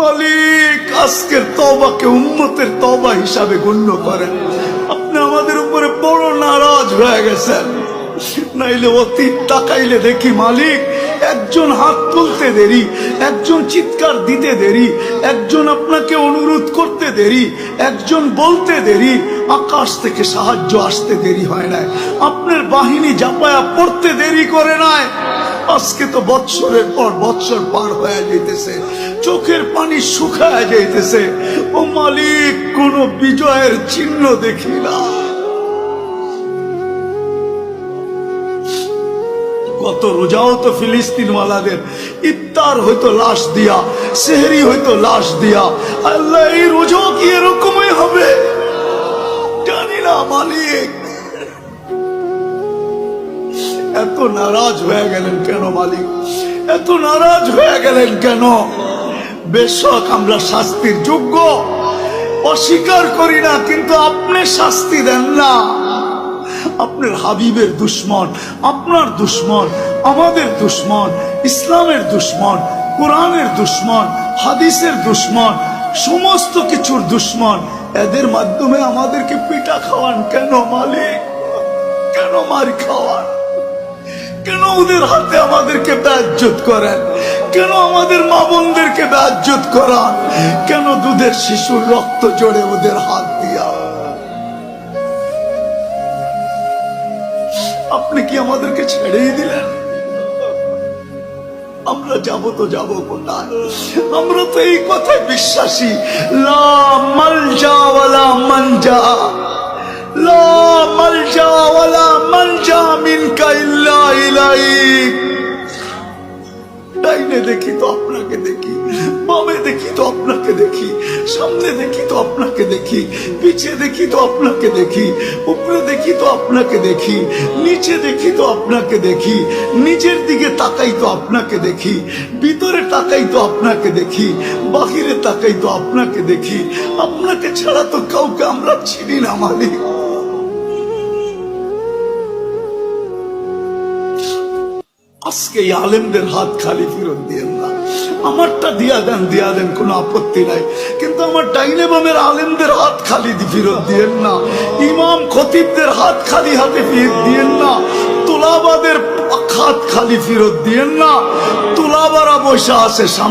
মালিক আজকের তওবাকে উম্মতের তওবা হিসাবে গণ্য করেন। আপনি আমাদের উপরে বড় নারাজ হয়ে গেছেন। নাইলে অতীত তাকাইলে দেখি মালিক একজন হাত তুলতে দেরি, একজন চিৎকার দিতে দেরি, একজন আপনাকে অনুরোধ করতে দেরি, একজন বলতে দেরি, আকাশ থেকে সাহায্য আসতে দেরি হয় নাই, আপনার বাহিনী জাপায়া পড়তে দেরি করে নাই। আজকে তো বৎসরের পর বৎসর পার হয়ে যাইতেছে, চোখের পানি শুকায় যাইতেছে। ও মালিক কোন বিজয়ের চিহ্ন দেখি না। কত রোজাও তো ফিলিস্তিন ওয়ালাদের ইফতার হয়তো লাশ দিয়া, সেহরি হয়তো লাশ দিয়া। আল্লাহ এই রোজাও কি এরকমই হবে জানি না মালিক। এত নারাজ হয়ে গেলেন কেন মালিক? এত নারাজ হয়ে গেলেন কেন? বেশক আমরা শাস্তির যোগ্য, অস্বীকার করি না, কিন্তু আপনি শাস্তি দেন না। আপনার হাবিবের দুশ্মন, আপনার দুশ্মন, আমাদের দুশ্মন, ইসলামের দুশ্মন, কোরআনের দুশ্মন, হাদিসের দুশ্মন, সমস্ত কিছুর দুশ্মন, এদের মাধ্যমে আমাদেরকে পিটা খাওয়ান কেন মালিক? কেন মার খাওয়ান? কেন ওদের হাতে আমাদেরকে বেইজ্জত করেন? কেন আমাদের মা বোনদেরকে বেইজ্জত করান? কেন দুধের শিশুর রক্ত জড়ে ওদের হাত দিয়া? আপনি কি আমাদেরকে ছেড়েই দিলেন? আমরা যাব তো যাব কোথায়? আমরা তো এই কথায় বিশ্বাসী, লা মালজা ওয়ালা মানজা, লা মালজা ওয়ালা মানজা মিনকা ইল্লা ইলাইক। ডাইনে দেখি তো আপনাকে দেখি, বামে দেখি তো আপনাকে দেখি, সামনে দেখি তো আপনাকে দেখি, পিছে দেখি তো আপনাকে দেখি, উপরে দেখি তো আপনাকে দেখি, নিচে দেখি তো আপনাকে দেখি, নিচের দিকে তাকাই তো আপনাকে দেখি, ভিতরে তাকাই তো আপনাকে দেখি, বাহিরে তাকাই তো আপনাকে দেখি। আপনাকে ছাড়া তো কাউকে আমরা চিনি না মালিক। আজকে এই আলেমদের হাত খালি ফেরত দিয়েন না। আমারটা দিয়া দেন কোনো আপত্তি নাই, কিন্তু আমার ডাইনে বামের আলেমদের হাত খালি ফেরত দিয়েন না। ইমাম খতিবদের হাত খালি হাতে ফেরত দিয়েন না। তোলাবাদের হাত খালি ফেরত দিয়েন না। তোলাবারা বসে আছে সামনে।